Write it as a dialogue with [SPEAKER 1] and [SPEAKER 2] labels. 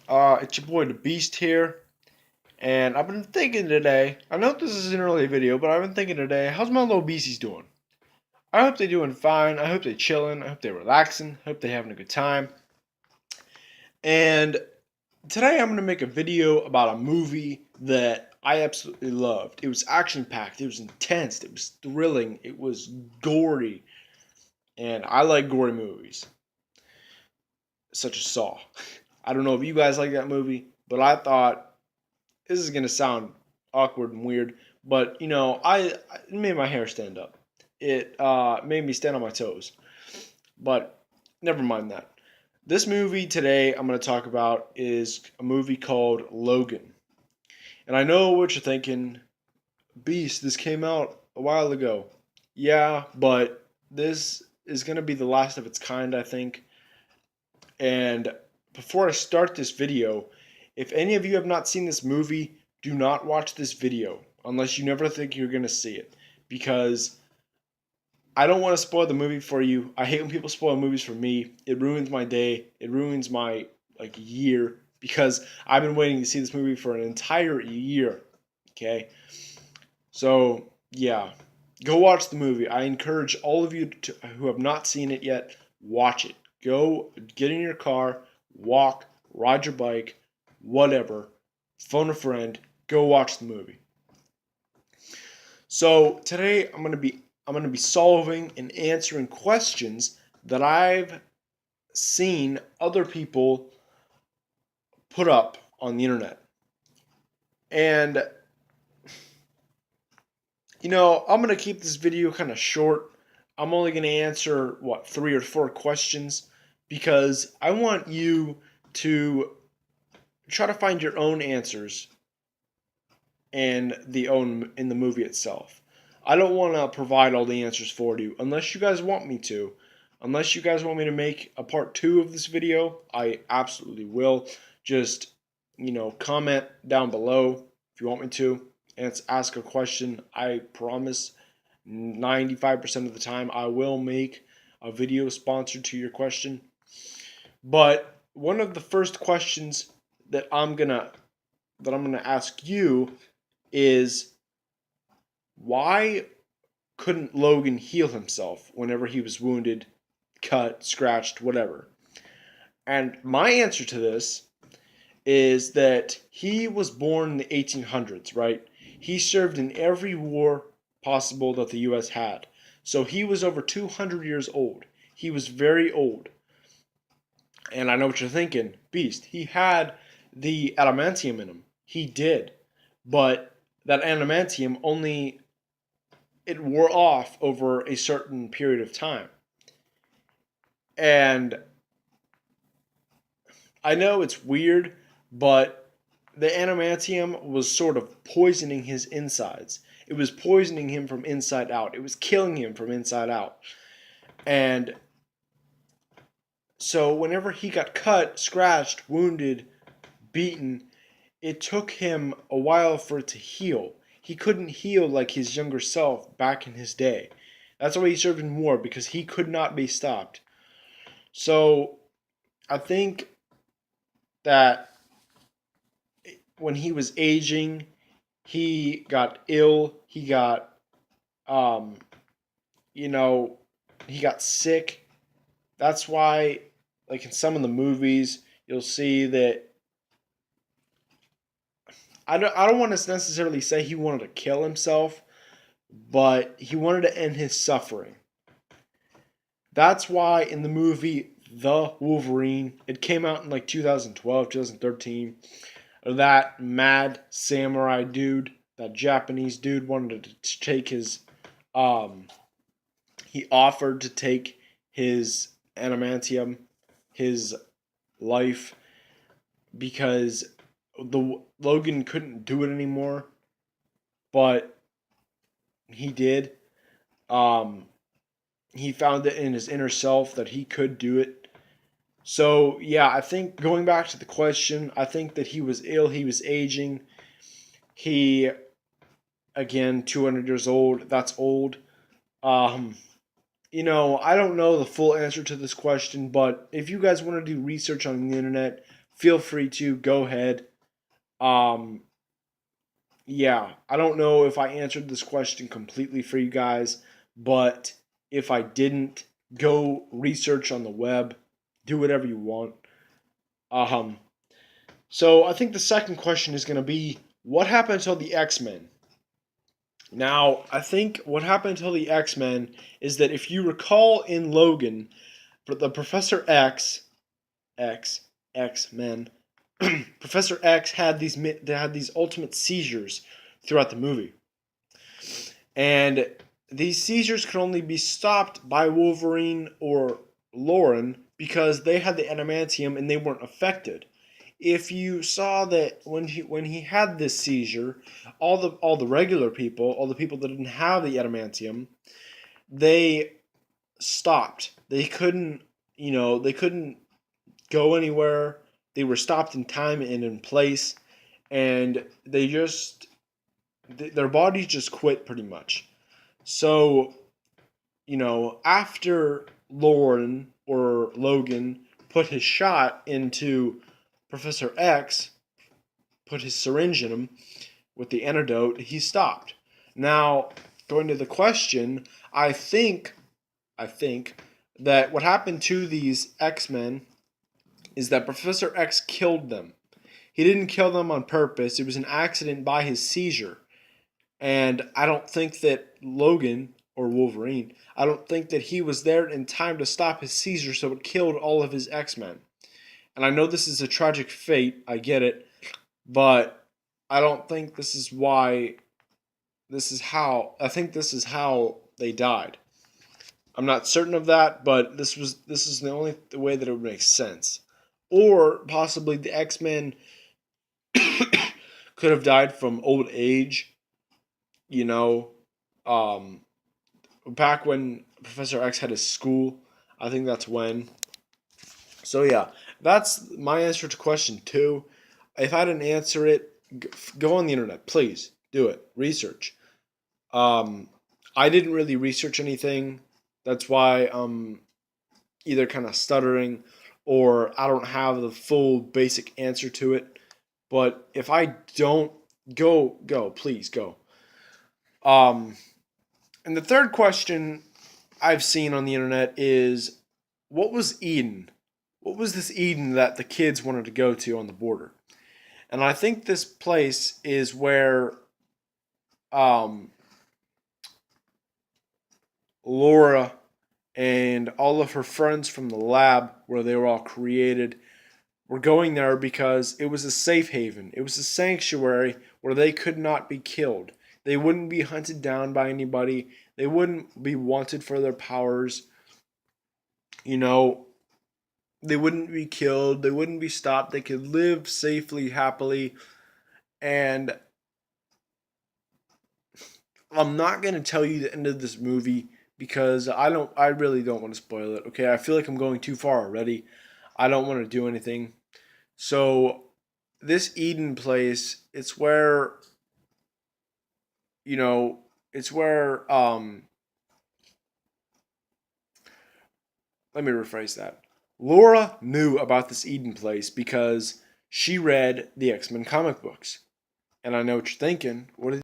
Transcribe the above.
[SPEAKER 1] It's your boy the Beast here, and I've been thinking today. I know this is an early video, but I've been thinking today. How's my little beasties doing? I hope they're doing fine. I hope they're chilling. I hope they're relaxing. I hope they're having a good time. And today I'm gonna make a video about a movie that I absolutely loved. It was action packed. It was intense. It was thrilling. It was gory, and I like gory movies, such as Saw. I don't know if you guys like that movie, but I thought this is gonna sound awkward and weird, but it made my hair stand up. It made me stand on my toes. But never mind that. This movie today I'm gonna talk about is a movie called Logan. And I know what you're thinking, Beast, this came out a while ago. Yeah, but this is gonna be the last of its kind, I think. And before I start this video, if any of you have not seen this movie, do not watch this video unless you never think you're going to see it. Because I don't want to spoil the movie for you. I hate when people spoil movies for me. It ruins my day. It ruins my year because I've been waiting to see this movie for an entire year. Okay? So, yeah. Go watch the movie. I encourage all of you who have not seen it yet, watch it. Go get in your car, walk, ride your bike, whatever. Phone a friend, go watch the movie. So today I'm gonna be solving and answering questions that I've seen other people put up on the internet. And I'm gonna keep this video kind of short. I'm only gonna answer 3 or 4 questions because I want you to try to find your own answers in the movie itself. I don't want to provide all the answers for you unless you guys want me to. Unless you guys want me to make a part 2 of this video, I absolutely will. Just, comment down below if you want me to and ask a question. I promise 95% of the time I will make a video sponsored to your question. But one of the first questions that I'm going to ask you is, why couldn't Logan heal himself whenever he was wounded, cut, scratched, whatever? And my answer to this is that he was born in the 1800s, right? He served in every war possible that the US had. So he was over 200 years old. He was very old. And I know what you're thinking, Beast. He had the adamantium in him. He did. But that adamantium only it wore off over a certain period of time. And I know it's weird, but the adamantium was sort of poisoning his insides. It was poisoning him from inside out. It was killing him from inside out. And so whenever he got cut, scratched, wounded, beaten, it took him a while for it to heal. He couldn't heal like his younger self back in his day. That's why he served in war, because he could not be stopped. So I think that when he was aging, he got ill. He got, um, you know, he got sick. That's why, like in some of the movies, you'll see that I don't want to necessarily say he wanted to kill himself, but he wanted to end his suffering. That's why in the movie The Wolverine, it came out in 2012, 2013, that mad samurai dude, that Japanese dude wanted to take his he offered to take his adamantium, his life, because the Logan couldn't do it anymore, but he did. Um, he found it in his inner self that he could do it. So yeah, I think going back to the question, I think that he was ill. He was aging. He, again, 200 years old. That's old. Um, I don't know the full answer to this question, but if you guys want to do research on the internet, feel free to go ahead. Um, yeah, I don't know if I answered this question completely for you guys, but if I didn't, go research on the web, do whatever you want. Um, so I think the second question is going to be what happened until the X-Men? Now, I think what happened until the X-Men is that if you recall in Logan, the Professor X, X-Men, Professor X had these ultimate seizures throughout the movie. And these seizures could only be stopped by Wolverine or Lauren because they had the adamantium and they weren't affected. If you saw that when he had this seizure, all the regular people, all the people that didn't have the adamantium, they stopped. They couldn't go anywhere. They were stopped in time and in place, and their bodies just quit pretty much. So, after Lauren or Logan put his shot into Professor X, put his syringe in him with the antidote, he stopped. Now, going to the question, I think that what happened to these X-Men is that Professor X killed them. He didn't kill them on purpose. It was an accident by his seizure. And I don't think that Logan or Wolverine, I don't think that he was there in time to stop his seizure, so it killed all of his X-Men. And I know this is a tragic fate, I get it, but I don't think this is why I think this is how they died. I'm not certain of that, but this is the only way that it would make sense. Or possibly the X-Men could have died from old age, you know, um, back when Professor X had his school. I think that's when. So yeah, that's my answer to question 2. If I didn't answer it, go on the internet, please do it. Research. Um, I didn't really research anything. That's why I'm either kind of stuttering or I don't have the full basic answer to it. But if I don't go, please go. Um, and the third question I've seen on the internet is what was Eden? What was this Eden that the kids wanted to go to on the border? And I think this place is where um, Laura and all of her friends from the lab where they were all created were going there because it was a safe haven. It was a sanctuary where they could not be killed. They wouldn't be hunted down by anybody. They wouldn't be wanted for their powers. You know, they wouldn't be killed. They wouldn't be stopped. They could live safely, happily. And I'm not going to tell you the end of this movie because I really don't want to spoil it. Okay, I feel like I'm going too far already. I don't want to do anything. So this Eden place, you know, it's where let me rephrase that. Laura knew about this Eden place because she read the X-Men comic books. And I know what you're thinking. What